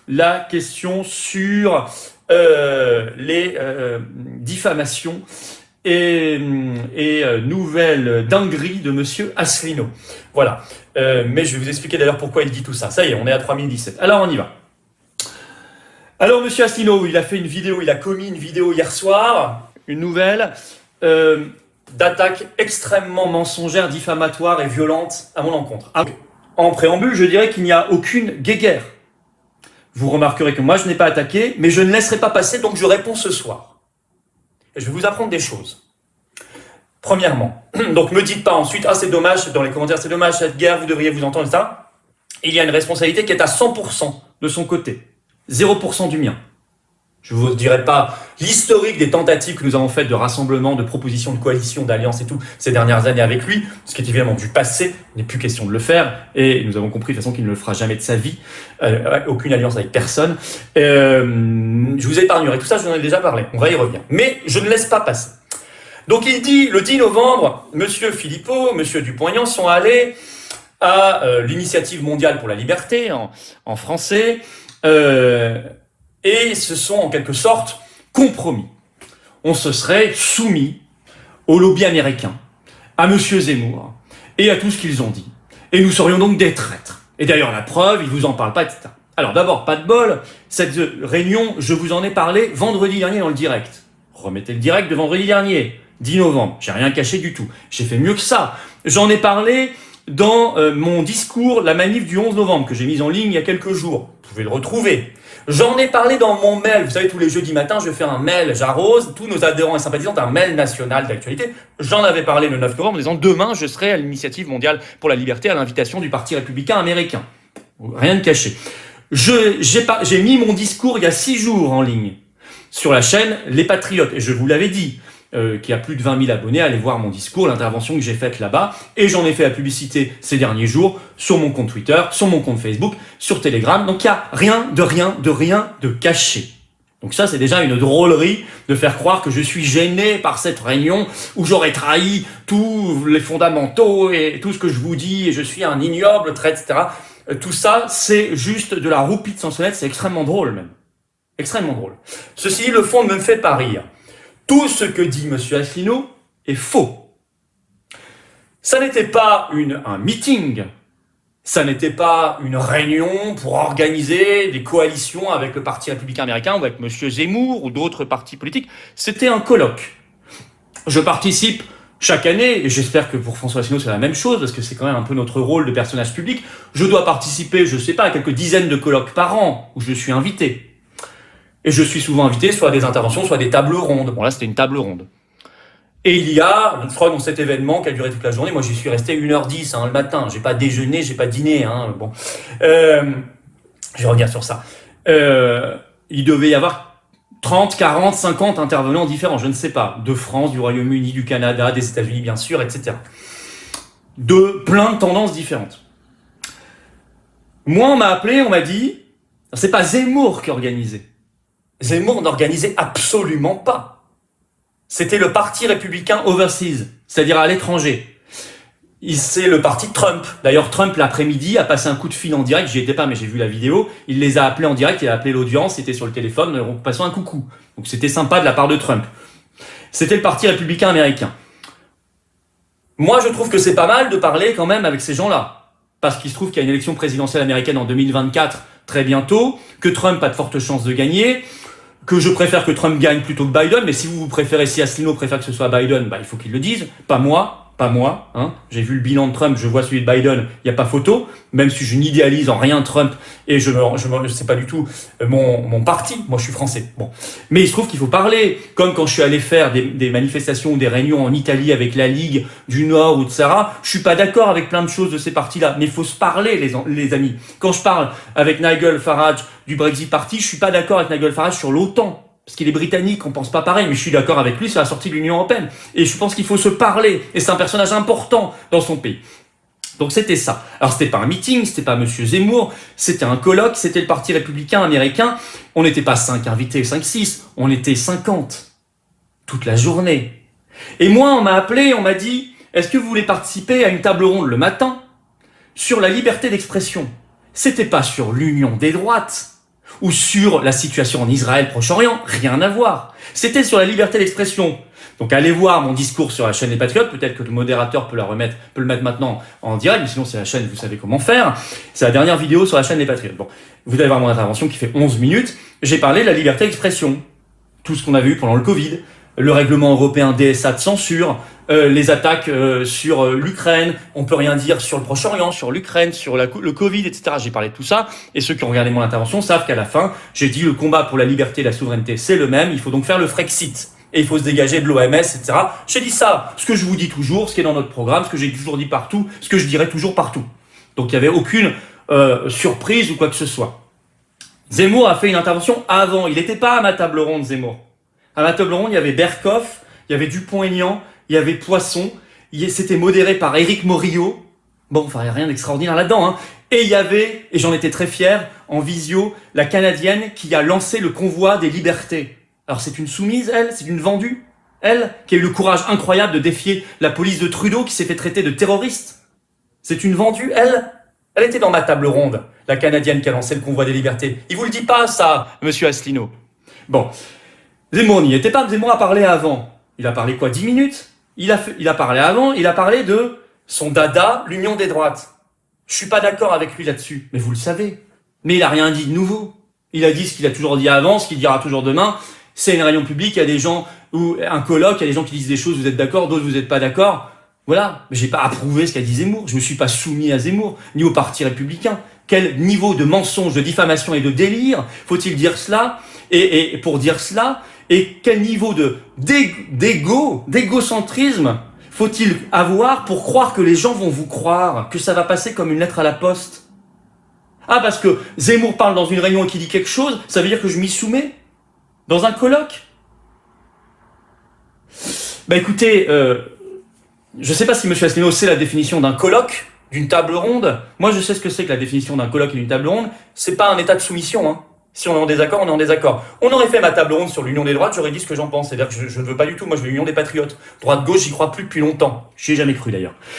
la question sur les diffamations et nouvelles dingueries de monsieur Asselineau. Voilà. Mais je vais vous expliquer d'ailleurs pourquoi il dit tout ça. Ça y est, on est à 3017. Alors on y va. Alors monsieur Asselineau, il a commis une vidéo hier soir, une nouvelle d'attaque extrêmement mensongère, diffamatoire et violente à mon encontre. En préambule, je dirais qu'il n'y a aucune guéguerre. Vous remarquerez que moi je n'ai pas attaqué, mais je ne laisserai pas passer, donc je réponds ce soir. Et je vais vous apprendre des choses. Premièrement, donc me dites pas ensuite, ah c'est dommage, dans les commentaires c'est dommage, cette guerre, vous devriez vous entendre, ça. Il y a une responsabilité qui est à 100% de son côté, 0% du mien. Je ne vous dirai pas l'historique des tentatives que nous avons faites de rassemblement, de propositions de coalition, d'alliance et tout ces dernières années avec lui, ce qui est évidemment du passé, il n'est plus question de le faire, et nous avons compris de toute façon qu'il ne le fera jamais de sa vie, aucune alliance avec personne. Je vous épargnerai tout ça, je vous en ai déjà parlé, on va y revenir. Mais je ne laisse pas passer. Donc il dit, le 10 novembre, monsieur Philippot, monsieur Dupont-Aignan sont allés à l'initiative mondiale pour la liberté, en français, et se sont en quelque sorte compromis. On se serait soumis au lobby américain, à monsieur Zemmour, et à tout ce qu'ils ont dit. Et nous serions donc des traîtres. Et d'ailleurs, la preuve, ils vous en parlent pas, etc. Alors d'abord, pas de bol, cette réunion, je vous en ai parlé vendredi dernier dans le direct. Remettez le direct de vendredi dernier, 10 novembre. J'ai rien caché du tout. J'ai fait mieux que ça. J'en ai parlé dans mon discours, la manif du 11 novembre, que j'ai mise en ligne il y a quelques jours. Vous pouvez le retrouver. J'en ai parlé dans mon mail. Vous savez, tous les jeudis matins, je fais un mail. J'arrose tous nos adhérents et sympathisants d'un mail national d'actualité. J'en avais parlé le 9 novembre en disant demain, je serai à l'initiative mondiale pour la liberté à l'invitation du Parti républicain américain. Rien de caché. J'ai mis mon discours il y a 6 jours en ligne sur la chaîne Les Patriotes. Et je vous l'avais dit. Qui a plus de 20 000 abonnés, allez voir mon discours, l'intervention que j'ai faite là-bas, et j'en ai fait la publicité ces derniers jours sur mon compte Twitter, sur mon compte Facebook, sur Telegram, donc il n'y a rien de caché. Donc ça, c'est déjà une drôlerie de faire croire que je suis gêné par cette réunion où j'aurais trahi tous les fondamentaux et tout ce que je vous dis, et je suis un ignoble traître, etc. Tout ça, c'est juste de la roupie de Sansonnette, c'est extrêmement drôle même. Extrêmement drôle. Ceci dit, le fond ne me fait pas rire. Tout ce que dit M. Asselineau est faux. Ça n'était pas un meeting, ça n'était pas une réunion pour organiser des coalitions avec le Parti républicain américain ou avec M. Zemmour ou d'autres partis politiques. C'était un colloque. Je participe chaque année, et j'espère que pour François Asselineau c'est la même chose, parce que c'est quand même un peu notre rôle de personnage public. Je dois participer, je sais pas, à quelques dizaines de colloques par an où je suis invité. Et je suis souvent invité soit à des interventions, soit à des tables rondes. Bon là, c'était une table ronde. Et il y a, je crois, dans cet événement qui a duré toute la journée, moi j'y suis resté 1h10 le matin. J'ai pas déjeuné, j'ai pas dîné. Bon, je vais revenir sur ça. Il devait y avoir 30, 40, 50 intervenants différents, je ne sais pas. De France, du Royaume-Uni, du Canada, des États-Unis bien sûr, etc. De plein de tendances différentes. Moi, on m'a appelé, on m'a dit, c'est pas Zemmour qui organisait. Zemmour n'organisait absolument pas. C'était le Parti républicain overseas, c'est-à-dire à l'étranger. C'est le parti de Trump. D'ailleurs, Trump, l'après-midi, a passé un coup de fil en direct. J'y étais pas, mais j'ai vu la vidéo. Il les a appelés en direct, il a appelé l'audience, il était sur le téléphone, en passant un coucou. Donc c'était sympa de la part de Trump. C'était le Parti républicain américain. Moi, je trouve que c'est pas mal de parler quand même avec ces gens-là. Parce qu'il se trouve qu'il y a une élection présidentielle américaine en 2024, très bientôt, que Trump a de fortes chances de gagner, que je préfère que Trump gagne plutôt que Biden, mais si vous préférez, si Asselineau préfère que ce soit Biden, il faut qu'il le dise, pas moi, hein. J'ai vu le bilan de Trump, je vois celui de Biden, il n'y a pas photo, même si je n'idéalise en rien Trump, et je sais pas du tout mon parti, moi je suis français, bon. Mais il se trouve qu'il faut parler, comme quand je suis allé faire des manifestations ou des réunions en Italie avec la Ligue du Nord ou de Sarah, je suis pas d'accord avec plein de choses de ces partis-là, mais il faut se parler les amis. Quand je parle avec Nigel Farage du Brexit Party, je suis pas d'accord avec Nigel Farage sur l'OTAN. Parce qu'il est britannique, on pense pas pareil, mais je suis d'accord avec lui sur la sortie de l'Union européenne. Et je pense qu'il faut se parler. Et c'est un personnage important dans son pays. Donc c'était ça. Alors c'était pas un meeting, c'était pas Monsieur Zemmour, c'était un colloque, c'était le Parti républicain américain. On n'était pas 5 invités, 5-6, on était 50. Toute la journée. Et moi, on m'a appelé, on m'a dit, est-ce que vous voulez participer à une table ronde le matin sur la liberté d'expression? c'était pas sur l'union des droites ou sur la situation en Israël, Proche-Orient, rien à voir. C'était sur la liberté d'expression. Donc allez voir mon discours sur la chaîne des Patriotes, peut-être que le modérateur peut le mettre maintenant en direct, mais sinon c'est la chaîne, vous savez comment faire. C'est la dernière vidéo sur la chaîne des Patriotes. Bon, vous allez voir mon intervention qui fait 11 minutes. J'ai parlé de la liberté d'expression. Tout ce qu'on avait eu pendant le Covid, le règlement européen DSA de censure, les attaques sur l'Ukraine, on peut rien dire sur le Proche-Orient, sur l'Ukraine, sur le Covid, etc. J'ai parlé de tout ça, et ceux qui ont regardé mon intervention savent qu'à la fin, j'ai dit le combat pour la liberté et la souveraineté, c'est le même, il faut donc faire le Frexit, et il faut se dégager de l'OMS, etc. J'ai dit ça, ce que je vous dis toujours, ce qui est dans notre programme, ce que j'ai toujours dit partout, ce que je dirai toujours partout. Donc il n'y avait aucune surprise ou quoi que ce soit. Zemmour a fait une intervention avant, il n'était pas à ma table ronde, Zemmour. À ma table ronde, il y avait Berkoff, il y avait Dupont-Aignan, il y avait Poisson, c'était modéré par Éric Morillo. Bon, enfin, il n'y a rien d'extraordinaire là-dedans, hein. Et il y avait, et j'en étais très fier, en visio, la Canadienne qui a lancé le convoi des libertés. Alors c'est une soumise, elle, c'est une vendue, elle, qui a eu le courage incroyable de défier la police de Trudeau qui s'est fait traiter de terroriste. C'est une vendue, elle. Elle était dans ma table ronde, la Canadienne qui a lancé le convoi des libertés. Il vous le dit pas, ça, monsieur Asselineau. Bon. Zemmour n'y était pas, Zemmour a parlé avant. Il a parlé quoi, 10 minutes? Il a parlé avant, il a parlé de son dada, l'union des droites. Je suis pas d'accord avec lui là-dessus, mais vous le savez. Mais il a rien dit de nouveau. Il a dit ce qu'il a toujours dit avant, ce qu'il dira toujours demain. C'est une réunion publique, il y a des gens, ou un colloque, il y a des gens qui disent des choses, vous êtes d'accord, d'autres vous êtes pas d'accord. Voilà. Mais j'ai pas approuvé ce qu'a dit Zemmour. Je me suis pas soumis à Zemmour, ni au Parti républicain. Quel niveau de mensonge, de diffamation et de délire faut-il dire cela? Et pour dire cela, et quel niveau d'égocentrisme faut-il avoir pour croire que les gens vont vous croire, que ça va passer comme une lettre à la poste? Ah, parce que Zemmour parle dans une réunion et qu'il dit quelque chose, ça veut dire que je m'y soumets? Dans un colloque? Bah écoutez, je sais pas si M. Asselineau sait la définition d'un colloque, d'une table ronde. Moi, je sais ce que c'est que la définition d'un colloque et d'une table ronde. C'est pas un état de soumission, hein. Si on est en désaccord, on est en désaccord. On aurait fait ma table ronde sur l'union des droites, j'aurais dit ce que j'en pense. C'est-à-dire que je ne veux pas du tout. Moi, je veux l'union des patriotes. Droite-gauche, j'y crois plus depuis longtemps. J'y ai jamais cru d'ailleurs.